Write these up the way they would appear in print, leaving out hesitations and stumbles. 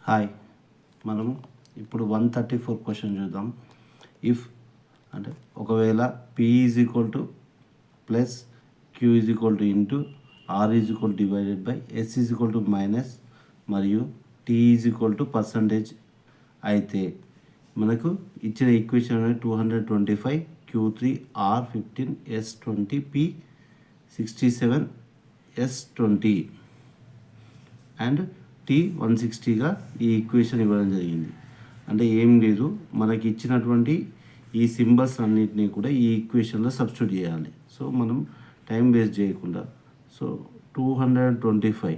Hi, మనము ఇప్పుడు 134 question చూద్దాం. ఇఫ్ అంటే ఒకవేళ P is equal to plus Q is equal to into R is equal divided by S is equal to minus మరియు T is equal to percentage అయితే మనకు ఇచ్చిన equation అనేది 225 Q3 R15 S20 P67 S20 and T160గా ఈ equation ఇవ్వడం జరిగింది. అంటే ఏం లేదు, మనకి ఇచ్చినటువంటి ఈ సింబల్స్ అన్నిటినీ కూడా ఈ ఈక్వేషన్లో సబ్స్టిట్యూట్ చేయాలి. సో మనం టైం వేస్ట్ చేయకుండా సో 225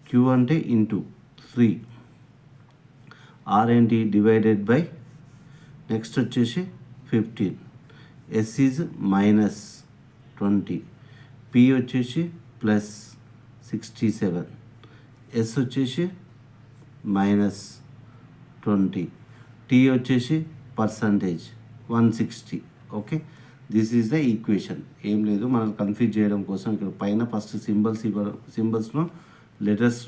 Q అంటే ఇంటూ 3 R ఏంటి డివైడెడ్ బై నెక్స్ట్ వచ్చేసి 15 S ఈజ్ మైనస్ 20 P వచ్చేసి ప్లస్ 67 S వచ్చేసి మైనస్ 20 T వచ్చేసి percentage 160. Okay, this is the equation. ఏం లేదు, మనం కన్ఫ్యూజ్ చేయడం కోసం ఇక్కడ పైన ఫస్ట్ సింబల్స్ను లెటర్స్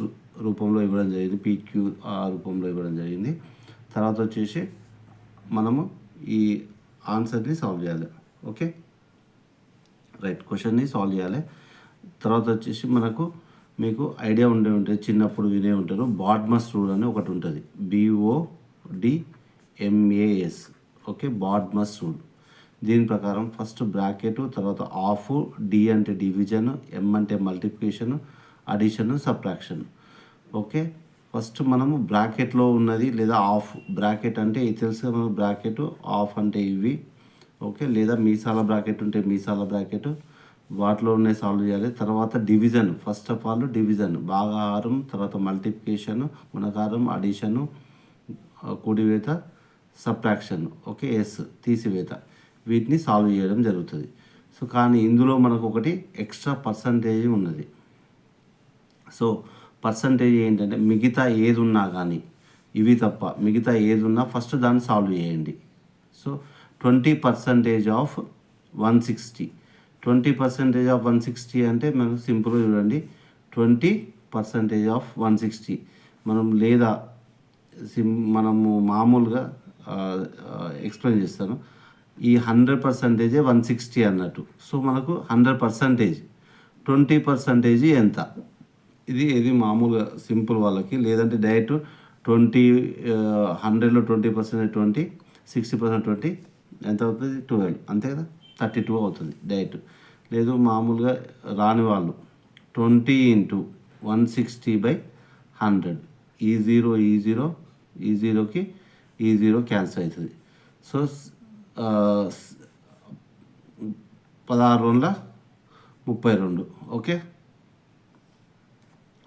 రూపంలో ఇవ్వడం జరిగింది, PQR రూపంలో ఇవ్వడం జరిగింది. తర్వాత వచ్చేసి మనము ఈ ఆన్సర్ని సాల్వ్ చేయాలి. ఓకే రైట్, క్వశ్చన్ని సాల్వ్ చేయాలి. తర్వాత వచ్చేసి మనకు మీకు ఐడియా ఉంటుంది, చిన్నప్పుడు వినే ఉంటారు, బాడ్మస్ రూల్ అని ఒకటి ఉంటుంది, BODMAS. Okay, BODMAS rule. దీని ప్రకారం ఫస్ట్ బ్రాకెట్, తర్వాత ఆఫ్, D అంటే డివిజన్, M అంటే multiplication, addition, subtraction. Okay, first మనము బ్రాకెట్లో ఉన్నది లేదా ఆఫ్ బ్రాకెట్ అంటే ఇది తెలుసు మనకు, బ్రాకెట్ ఆఫ్ అంటే ఇవి. ఓకే, లేదా మీసాల బ్రాకెట్ ఉంటే మీసాల బ్రాకెట్, వాటిలో ఉన్నాయి సాల్వ్ చేయాలి. తర్వాత division, first of all division, భాగాహారం, తర్వాత మల్టిప్లికేషన్, గుణకారం, అడిషను, కూడివేత, సబ్ట్రాక్షన్. ఓకే, ఎస్ తీసివేత, వీటిని సాల్వ్ చేయడం జరుగుతుంది. సో కానీ ఇందులో మనకు ఒకటి ఎక్స్ట్రా పర్సంటేజ్ ఉన్నది. సో పర్సంటేజ్ ఏంటంటే మిగతా ఏది ఉన్నా కానీ ఇవి తప్ప మిగతా ఏది ఉన్నా ఫస్ట్ దాన్ని సాల్వ్ చేయండి. సో 20% ఆఫ్ 160, 20% ఆఫ్ 160 అంటే మనకు సింపుల్గా చూడండి, 20% ఆఫ్ 160 మనం లేదా మనము మామూలుగా ఎక్స్ప్లెయిన్ చేస్తాను. ఈ 100% 160 అన్నట్టు. సో మనకు 100% 20% ఎంత, ఇది మామూలుగా సింపుల్ వాళ్ళకి. లేదంటే డైరెక్ట్ 100లో 20% 20, 60% 20 ఎంత అవుతుంది, 12, అంతే కదా, 32 అవుతుంది డైరెక్ట్. లేదు మామూలుగా రాని వాళ్ళు 20 ఇంటూ 160/100, ఈ జీరో ఈ జీరోకి ఈ జీరో క్యాన్సిల్ అవుతుంది. సో 16×32. ఓకే,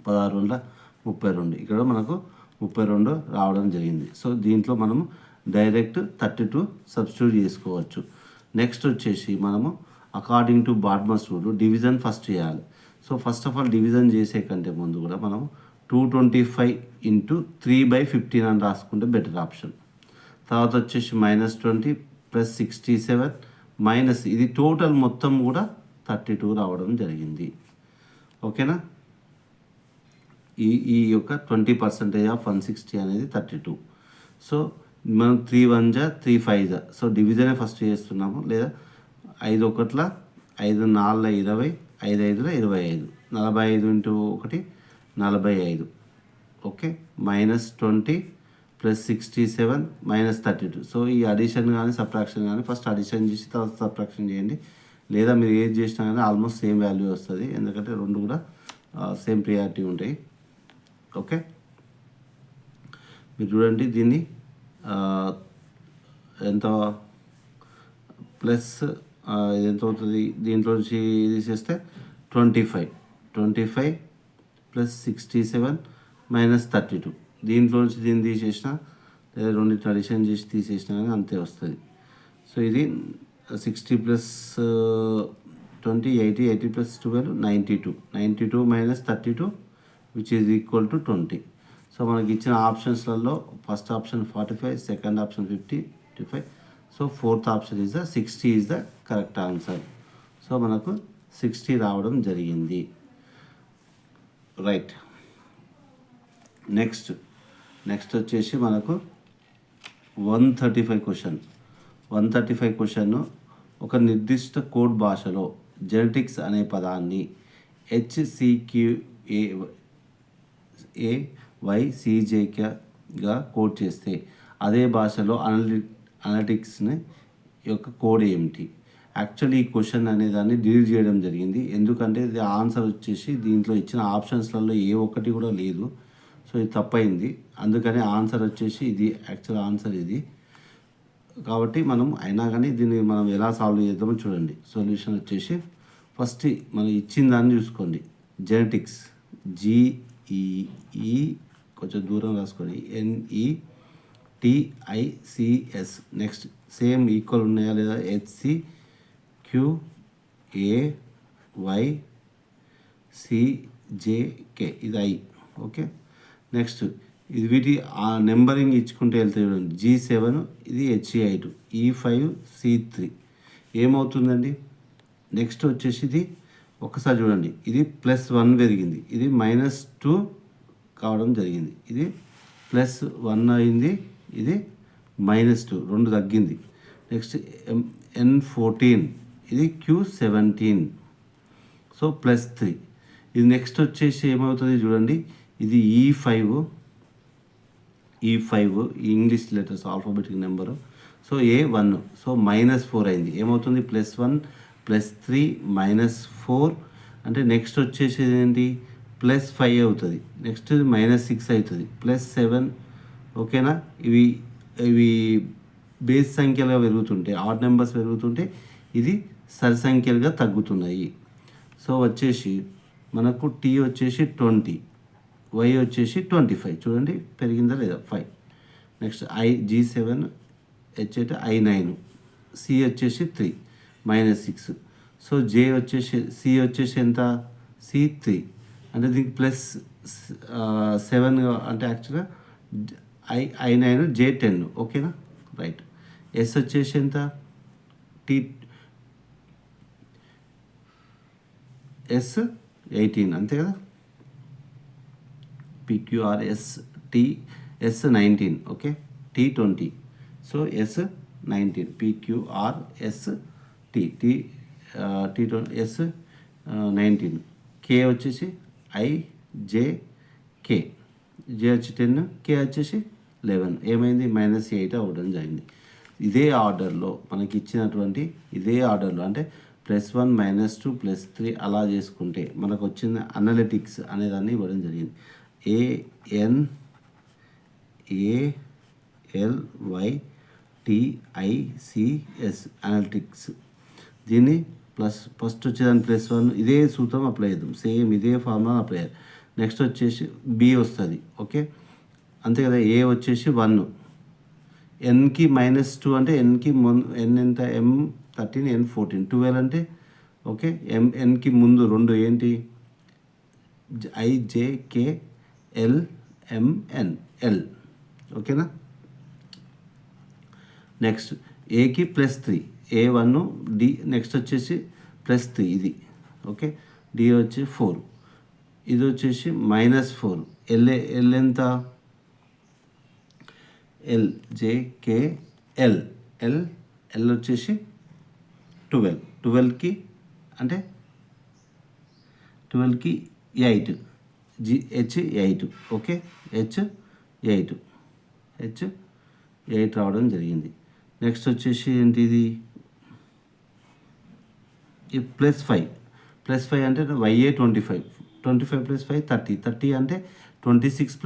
16×32 ఇక్కడ మనకు 32 రావడం జరిగింది. సో దీంట్లో మనము డైరెక్ట్ 32 సబ్స్టిట్యూట్ చేసుకోవచ్చు. నెక్స్ట్ వచ్చేసి మనము according to BODMAS rule division first చేయాలి. So first of all division చేసే కంటే ముందు కూడా మనం 225 ఇంటూ 3/15 అని రాసుకుంటే బెటర్ ఆప్షన్. తర్వాత వచ్చేసి -20 ప్లస్ 67 మైనస్ ఇది టోటల్ మొత్తం కూడా 32 రావడం జరిగింది. ఓకేనా, ఈ యొక్క 20% ఆఫ్ 160 అనేది 32. సో మనం 3 1 3 5 సో డివిజనే ఫస్ట్ చేస్తున్నాము. లేదా 5 1 5 4 20, 5 5 25, 45 ఇంటూ 1 45. Okay, -20 plus 67 -32. సో ఈ అడిషన్ కానీ సబ్ట్రాక్షన్ కానీ ఫస్ట్ అడిషన్ చేసి తర్వాత సబ్ట్రాక్షన్ చేయండి. లేదా మీరు ఏది చేసినా కానీ ఆల్మోస్ట్ సేమ్ వాల్యూ వస్తుంది, ఎందుకంటే రెండు కూడా సేమ్ ప్రియారిటీ ఉంటాయి. ఓకే, మీరు చూడండి దీన్ని ఎంత ప్లస్ ఇది ఎంత అవుతుంది, దీంట్లో నుంచి తీసేస్తే 25 ప్లస్ 67 -32. దీంట్లో నుంచి దీన్ని తీసేసిన లేదా రెండింటిని అడిషన్ చేసి తీసేసినా కానీ అంతే వస్తుంది. సో ఇది 60 plus 20 80, 80 plus 12 92, 92 -32 which is equal to 20. So మనకి ఇచ్చిన ఆప్షన్స్లలో first option 45, second option 50, 55. So fourth option is the 60 is the correct answer. So మనకు 60 రావడం జరిగింది. రైట్, నెక్స్ట్ నెక్స్ట్ వచ్చేసి మనకు 135 క్వశ్చన్. 135 క్వశ్చన్, ఒక నిర్దిష్ట కోడ్ భాషలో జెనెటిక్స్ అనే పదాన్ని HCQAYCJగా కోడ్ చేస్తే అదే భాషలో అనలిటిక్స్ని యొక్క కోడ్ ఏమిటి? యాక్చువల్లీ ఈ క్వశ్చన్ అనే దాన్ని డిలీట్ చేయడం జరిగింది. ఎందుకంటే ఇది ఆన్సర్ వచ్చేసి దీంట్లో ఇచ్చిన ఆప్షన్స్లలో ఏ ఒక్కటి కూడా లేదు. సో ఇది తప్పైంది. అందుకని ఆన్సర్ వచ్చేసి ఇది యాక్చువల్ ఆన్సర్ ఇది. కాబట్టి మనం అయినా కానీ దీన్ని మనం ఎలా సాల్వ్ చేద్దామో చూడండి. సొల్యూషన్ వచ్చేసి ఫస్ట్ మనం ఇచ్చిన దాన్ని చూసుకోండి. జెనెటిక్స్ GEE కొంచెం దూరం రాసుకోండి, NETICS. నెక్స్ట్ సేమ్ ఈక్వల్ ఉన్నాయా లేదా? HCQAYCJK ఇది I. ఓకే. నెక్స్ట్ ఇది వీటి నెంబరింగ్ ఇచ్చుకుంటే వెళ్తే చూడండి. G7 ఇది HE8, E5 C3 ఏమవుతుందండి? నెక్స్ట్ వచ్చేసి ఇది ఒకసారి చూడండి. ఇది +1 పెరిగింది, ఇది -2 కావడం జరిగింది, ఇది +1 అయింది, ఇది -2 రెండు తగ్గింది. నెక్స్ట్ N14 ఇది Q17, సో +3. ఇది నెక్స్ట్ వచ్చేసి ఏమవుతుంది చూడండి. ఇది E5 English letters alphabetic number. So A1, so -4 అయింది. ఏమవుతుంది? +1 +3 -4 అంటే నెక్స్ట్ వచ్చేసి ఏంటి? +5 అవుతుంది. నెక్స్ట్ -6 అవుతుంది, +7. ఓకేనా? ఇవి బేస్ సంఖ్యలుగా పెరుగుతుంటే, ఆడ్ నెంబర్స్ పెరుగుతుంటే ఇది సరి సంఖ్యలుగా తగ్గుతున్నాయి. సో వచ్చేసి మనకు T వచ్చేసి 20, Y వచ్చేసి 25. చూడండి పెరిగిందా లేదా? 5. నెక్స్ట్ G7, H అయితే I9, C వచ్చేసి 3 -6. సో C వచ్చేసి ఎంత? C3 అంటే దీనికి +7 అంటే యాక్చువల్గా I9 J10. ఓకేనా? రైట్. S వచ్చేసి ఎంత? S18 అంతే కదా? PQRS S19. Okay. T20, so S19 PQRS T20 S19. K వచ్చేసి IJK, J వచ్చి 10, K వచ్చేసి 11. ఏమైంది? -8 అవ్వడం జరిగింది. ఇదే ఆర్డర్లో మనకి ఇచ్చినటువంటి ఇదే ఆర్డర్లో అంటే +1 -2 +3 అలా చేసుకుంటే మనకు వచ్చిన అనలిటిక్స్ అనేదాన్ని ఇవ్వడం జరిగింది. ANALYTICS analytics. దీన్ని ఫస్ట్ వచ్చేదాన్ని +1 ఇదే సూత్రం అప్లై చేద్దాం. సేమ్ ఇదే ఫార్ములా అప్లై చేయాలి. నెక్స్ట్ వచ్చేసి B వస్తుంది. ఓకే అంతే కదా? A వచ్చేసి 1, Nకి -2 అంటే Nకి N ఎంత? M13 N14 12 అంటే ఓకే. Nకి ముందు 2 ఏంటి? IJKLMNL. ఓకేనా? నెక్స్ట్ ఏకి +3, A1 D. నెక్స్ట్ వచ్చేసి +3 ఇది. ఓకే. D వచ్చి 4, ఇది వచ్చేసి -4. L ఎంత? LJKL L వచ్చేసి 12. 12కి అంటే 12కి 8 H8. ఓకే. H8 రావడం జరిగింది. నెక్స్ట్ వచ్చేసి ఏంటి? ఇది +5 అంటే YA 25 + 5 30 అంటే 26 +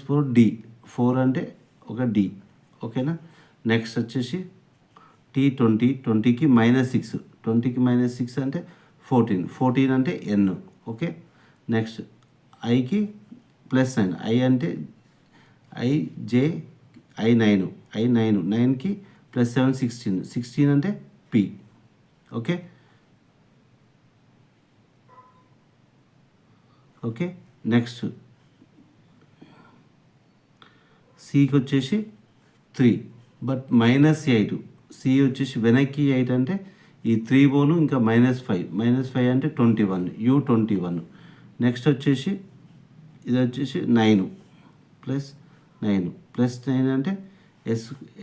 4 D 4 అంటే ఒక D. ఓకేనా? నెక్స్ట్ వచ్చేసి T20 20కి -6 20కి -6 అంటే 14 అంటే N. ఓకే. నెక్స్ట్ ఐకి +9 I అంటే I9 9కి +7 16 అంటే P. ఓకే. ఓకే. నెక్స్ట్ Cకి వచ్చేసి 3 బట్ -8. C వచ్చేసి వెనక్కి 8 అంటే ఈ 3 బోను ఇంకా -5 అంటే 21 U21. నెక్స్ట్ వచ్చేసి ఇది వచ్చేసి 9 ప్లస్ 9 ప్లస్ 9 అంటే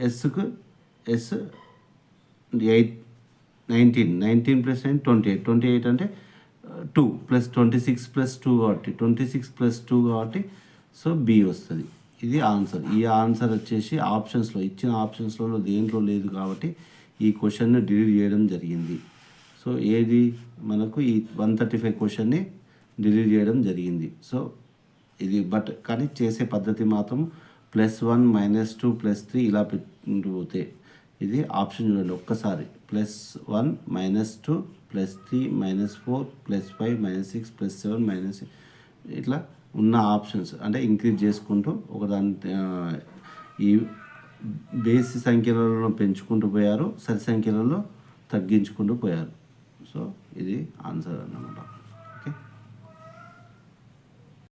ఎస్కు ఎస్ 19 ప్లస్ 9 28 అంటే 2 ప్లస్ 26 ప్లస్ 2 కాబట్టి 26 ప్లస్ 2 కాబట్టి సో బి వస్తుంది. ఇది ఆన్సర్. ఈ ఆన్సర్ వచ్చేసి ఆప్షన్స్లో ఇచ్చిన ఆప్షన్స్లో దేంట్లో లేదు కాబట్టి ఈ క్వశ్చన్ని డిలీట్ చేయడం జరిగింది. సో ఏది మనకు ఈ 135 క్వశ్చన్ని డిలీట్ చేయడం జరిగింది. సో ఇది బట్ కానీ చేసే పద్ధతి మాత్రం +1 -2 +3 ఇలా పెట్టుకుంటూ పోతే ఇది ఆప్షన్ చూడండి ఒక్కసారి. +1 -2 +3 -4 +5 -6 +7 ఇట్లా ఉన్న ఆప్షన్స్ అంటే ఇంక్రీజ్ చేసుకుంటూ ఒకదాని ఈ బేసి సంఖ్యలలో పెంచుకుంటూ పోయారు, సరి సంఖ్యలలో తగ్గించుకుంటూ పోయారు. సో ఇది ఆన్సర్ అన్నమాట.